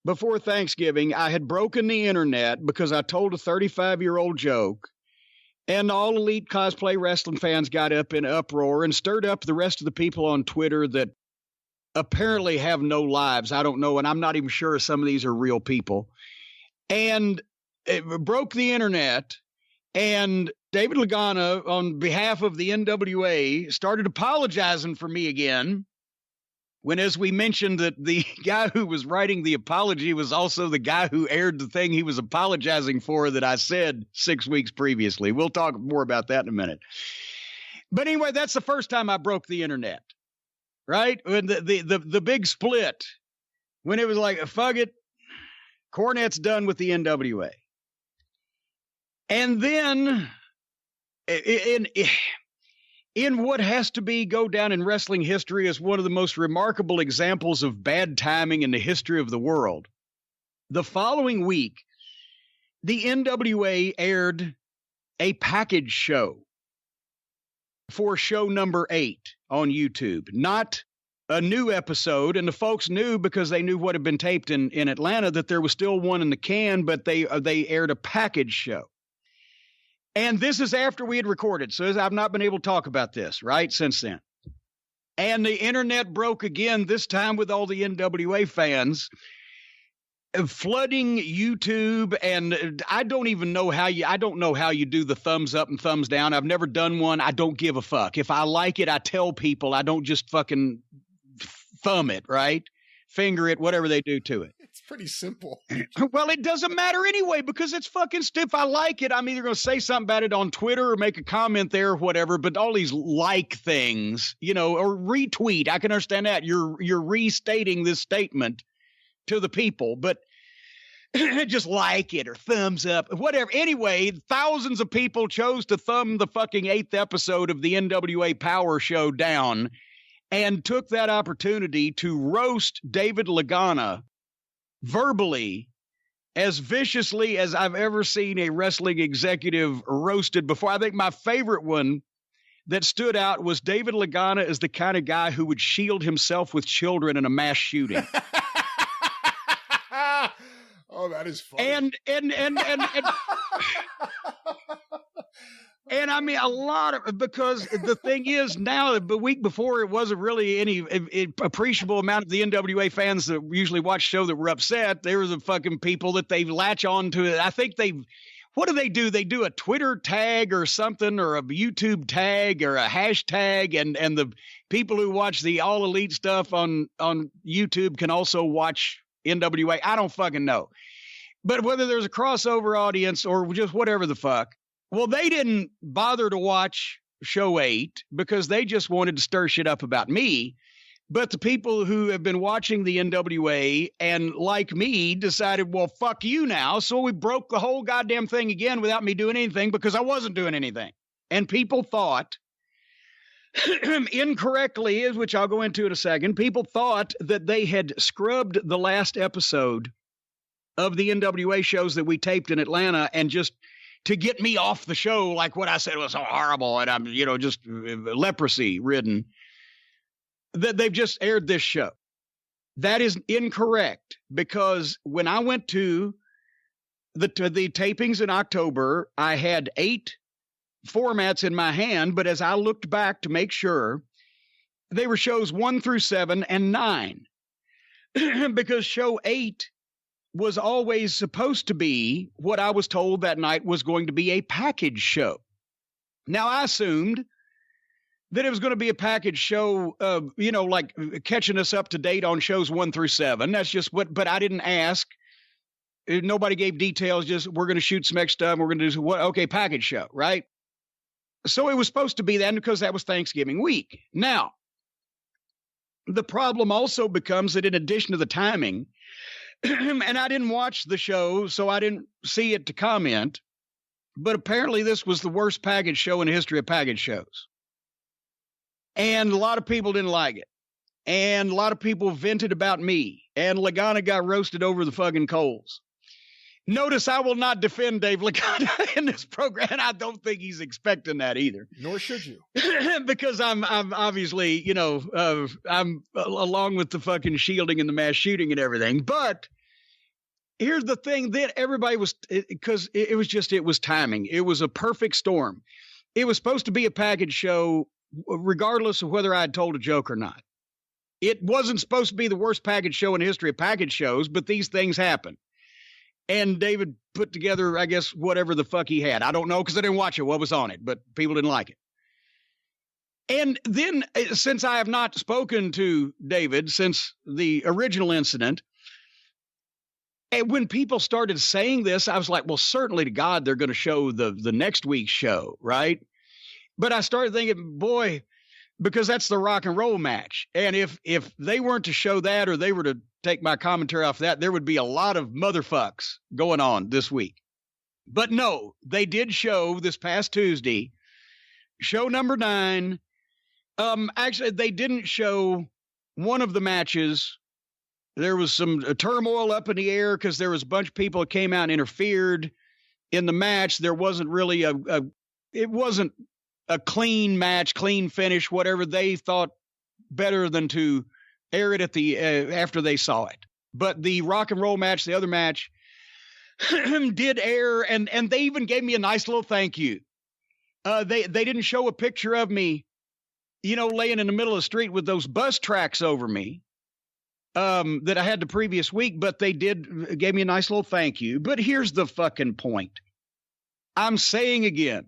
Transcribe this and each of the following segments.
before Thanksgiving, I had broken the internet because I told a 35-year-old joke, and all elite cosplay wrestling fans got up in uproar and stirred up the rest of the people on Twitter that apparently have no lives. I don't know, and I'm not even sure if some of these are real people. And it broke the internet, and David Lagana, on behalf of the NWA, started apologizing for me again. When, as we mentioned, that the guy who was writing the apology was also the guy who aired the thing he was apologizing for that I said 6 weeks previously. We'll talk more about that in a minute. But anyway, that's the first time I broke the internet, right? When the big split, when it was like, fuck it, Cornette's done with the NWA. And then in what has to go down in wrestling history as one of the most remarkable examples of bad timing in the history of the world, the following week, the NWA aired a package show for show number 8 on YouTube. Not a new episode, and the folks knew because they knew what had been taped in Atlanta that there was still one in the can, but they aired a package show. And this is after we had recorded, so I've not been able to talk about this, right, since then. And the internet broke again, this time with all the NWA fans flooding YouTube, and I don't know how you do the thumbs up and thumbs down. I've never done one. I don't give a fuck. If I like it, I tell people. I don't just fucking thumb it, right? Finger it, whatever they do to it. It's pretty simple. Well, it doesn't matter anyway, because it's fucking stiff. I like it. I'm either going to say something about it on Twitter or make a comment there or whatever, but all these like things, or retweet, I can understand that. You're restating this statement to the people, but just like it or thumbs up, whatever. Anyway, thousands of people chose to thumb the fucking 8th episode of the NWA Power Show down and took that opportunity to roast David Lagana verbally as viciously as I've ever seen a wrestling executive roasted before. I think my favorite one that stood out was David Lagana is the kind of guy who would shield himself with children in a mass shooting. Oh, that is funny. And I mean, a lot of, because the thing is now, the week before, it wasn't really any appreciable amount of the NWA fans that usually watch the show that were upset. They were the fucking people that they latch on to it. I think what do? They do a Twitter tag or something, or a YouTube tag or a hashtag. And the people who watch the All Elite stuff on YouTube can also watch NWA. I don't fucking know. But whether there's a crossover audience or just whatever the fuck, well, they didn't bother to watch show 8 because they just wanted to stir shit up about me. But the people who have been watching the NWA and like me decided, well, fuck you now. So we broke the whole goddamn thing again without me doing anything because I wasn't doing anything. And people thought incorrectly, which I'll go into in a second, people thought that they had scrubbed the last episode of the NWA shows that we taped in Atlanta and just to get me off the show, like what I said was so horrible and I'm, just leprosy ridden, that they've just aired this show. That is incorrect, because when I went to the tapings in October, I had 8 formats in my hand, but as I looked back to make sure, they were shows 1 through 7 and 9, because show 8 was always supposed to be what I was told that night was going to be a package show. Now, I assumed that it was going to be a package show, like catching us up to date on shows 1 through 7. That's just but I didn't ask. Nobody gave details, just we're going to shoot some extra stuff. We're going to do what? Okay, package show, right? So it was supposed to be that because that was Thanksgiving week. Now, the problem also becomes that in addition to the timing, and I didn't watch the show, so I didn't see it to comment, but apparently this was the worst package show in the history of package shows. And a lot of people didn't like it. And a lot of people vented about me. And Lagana got roasted over the fucking coals. Notice I will not defend Dave Lagana in this program, and I don't think he's expecting that either. Nor should you. Because I'm obviously, I'm along with the fucking shielding and the mass shooting and everything. But here's the thing that everybody was, because it was timing. It was a perfect storm. It was supposed to be a package show, regardless of whether I had told a joke or not. It wasn't supposed to be the worst package show in the history of package shows, but these things happen. And David put together, I guess, whatever the fuck he had. I don't know because I didn't watch it, what was on it, but people didn't like it. And then, since I have not spoken to David since the original incident, and when people started saying this, I was like, well, certainly to God, they're going to show the next week's show, right? But I started thinking, boy, because that's the rock and roll match. And if they weren't to show that, or they were to take my commentary off that, there would be a lot of motherfucks going on this week. But no, they did show this past Tuesday, show number 9. Actually, they didn't show one of the matches. There was some turmoil up in the air because there was a bunch of people that came out and interfered in the match. There wasn't really it wasn't a clean match, clean finish, whatever. They thought better than to air it at the after they saw it. But the rock and roll match, the other match, did air, and they even gave me a nice little thank you. They didn't show a picture of me, laying in the middle of the street with those bus tracks over me that I had the previous week, but they gave me a nice little thank you. But here's the fucking point. I'm saying again,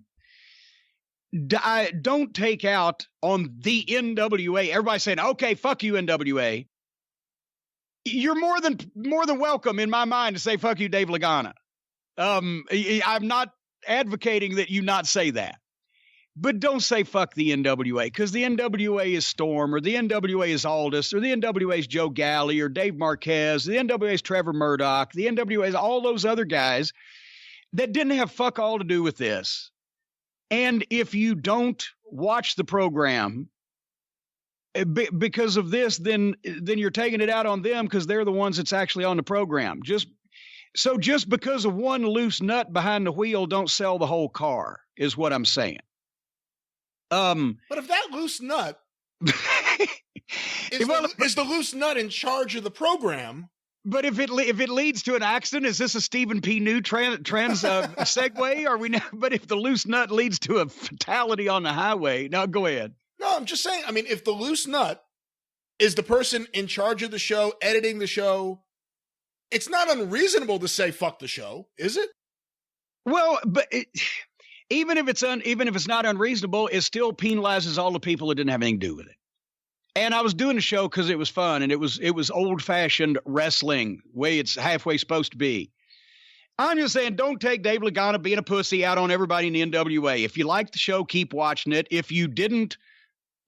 don't take out on the NWA. Everybody's saying, okay, fuck you, NWA. You're more than welcome in my mind to say, fuck you, Dave Lagana. I'm not advocating that you not say that. But don't say fuck the NWA, because the NWA is Storm, or the NWA is Aldous, or the NWA is Joe Galley, or Dave Marquez, the NWA is Trevor Murdoch, the NWA is all those other guys that didn't have fuck all to do with this. And if you don't watch the program because of this, then you're taking it out on them because they're the ones that's actually on the program. Just because of one loose nut behind the wheel, don't sell the whole car, is what I'm saying. But if that loose nut is the loose nut in charge of the program. But if it leads to an accident, is this a Stephen P. New trans segue? Are we now? But if the loose nut leads to a fatality on the highway, now go ahead. No, I'm just saying. I mean, if the loose nut is the person in charge of the show, editing the show, it's not unreasonable to say "fuck the show," is it? Well, but even if it's not unreasonable, it still penalizes all the people that didn't have anything to do with it. And I was doing the show because it was fun, and it was old-fashioned wrestling, way it's halfway supposed to be. I'm just saying, don't take Dave Lagana being a pussy out on everybody in the NWA. If you like the show, keep watching it. If you didn't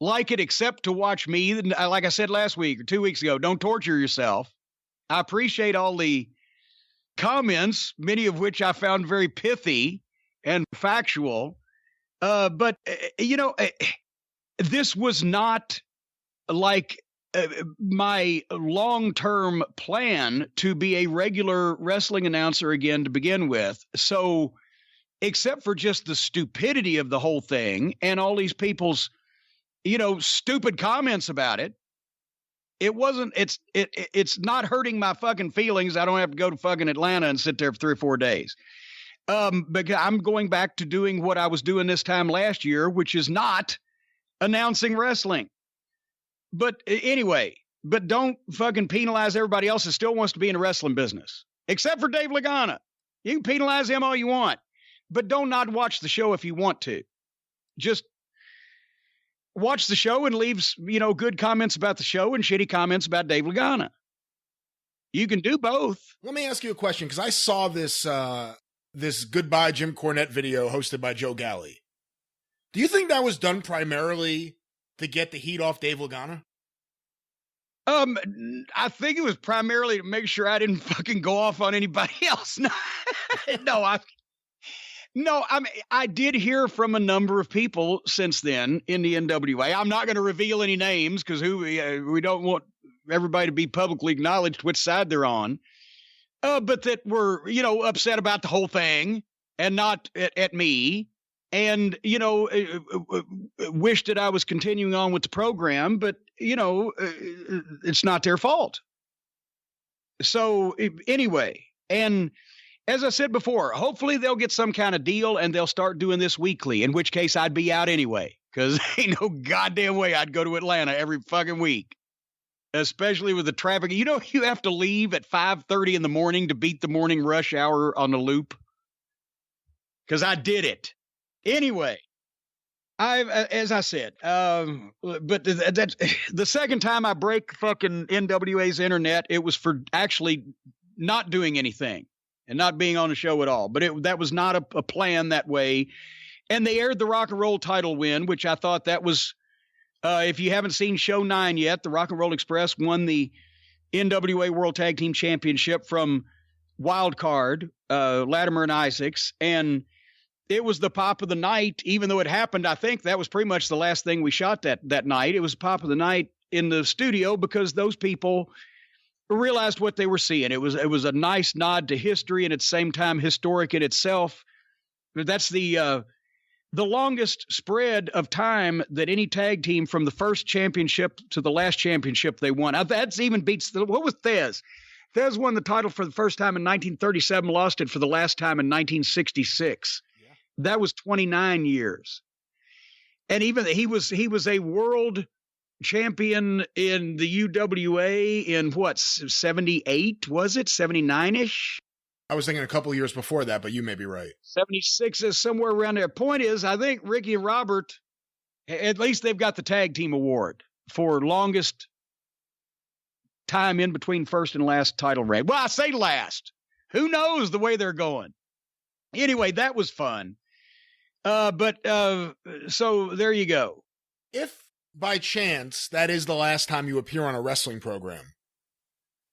like it except to watch me, then, like I said last week or 2 weeks ago, don't torture yourself. I appreciate all the comments, many of which I found very pithy and factual. But this was not like my long-term plan to be a regular wrestling announcer again to begin with. So except for just the stupidity of the whole thing and all these people's, stupid comments about it, it's not hurting my fucking feelings. I don't have to go to fucking Atlanta and sit there for 3 or 4 days. Because I'm going back to doing what I was doing this time last year, which is not announcing wrestling. But anyway, don't fucking penalize everybody else that still wants to be in the wrestling business, except for Dave Lagana. You can penalize him all you want, but don't not watch the show if you want to. Just watch the show and leave, good comments about the show and shitty comments about Dave Lagana. You can do both. Let me ask you a question, because I saw this Goodbye Jim Cornette video hosted by Joe Galley. Do you think that was done primarily to get the heat off Dave Lagana? I think it was primarily to make sure I didn't fucking go off on anybody else. I did hear from a number of people since then in the NWA. I'm not going to reveal any names because we don't want everybody to be publicly acknowledged which side they're on. But that were, upset about the whole thing and not at me. And, wished that I was continuing on with the program, but, it's not their fault. So anyway, And as I said before, hopefully they'll get some kind of deal and they'll start doing this weekly, in which case I'd be out anyway, because ain't no goddamn way I'd go to Atlanta every fucking week, especially with the traffic. You know, you have to leave at 5:30 in the morning to beat the morning rush hour on the loop, because I did it. Anyway, as I said, but that's the second time I break fucking NWA's internet, it was for actually not doing anything and not being on the show at all. But that was not a plan that way. And they aired the Rock and Roll title win, which I thought that was, if you haven't seen show 9 yet, the Rock and Roll Express won the NWA World Tag Team Championship from Wild Card, Latimer and Isaacs. And it was the pop of the night, even though it happened. I think that was pretty much the last thing we shot that night. It was pop of the night in the studio because those people realized what they were seeing. It was a nice nod to history and at the same time historic in itself. That's the longest spread of time that any tag team from the first championship to the last championship they won. That's even beats what was Thez? Thez won the title for the first time in 1937, lost it for the last time in 1966. Yeah. That was 29 years. And even he was a world champion in the UWA in what, 78, was it? 79-ish? I was thinking a couple of years before that, but you may be right. 76 is somewhere around there. Point is, I think Ricky and Robert, at least they've got the tag team award for longest time in between first and last title reign. Well, I say last. Who knows the way they're going? Anyway, that was fun. So there you go. If by chance that is the last time you appear on a wrestling program,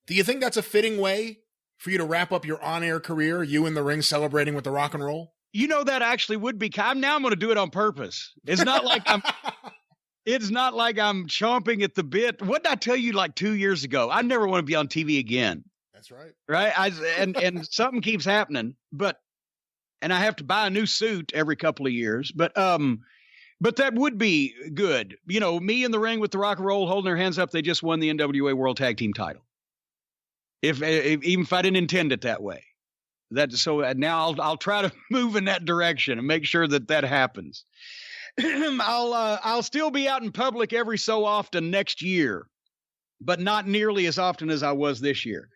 do you think that's a fitting way for you to wrap up your on-air career, you in the ring celebrating with the Rock and Roll? You know, that actually would be. I'm going to do it on purpose. It's not like I'm chomping at the bit. What did I tell you like 2 years ago? I never want to be on TV again. That's right. Right. And something keeps happening, and I have to buy a new suit every couple of years, but that would be good. You know, me in the ring with the Rock and Roll holding their hands up. They just won the NWA World Tag Team title. Even if I didn't intend it that way, so now I'll try to move in that direction and make sure that happens. I'll still be out in public every so often next year, but not nearly as often as I was this year.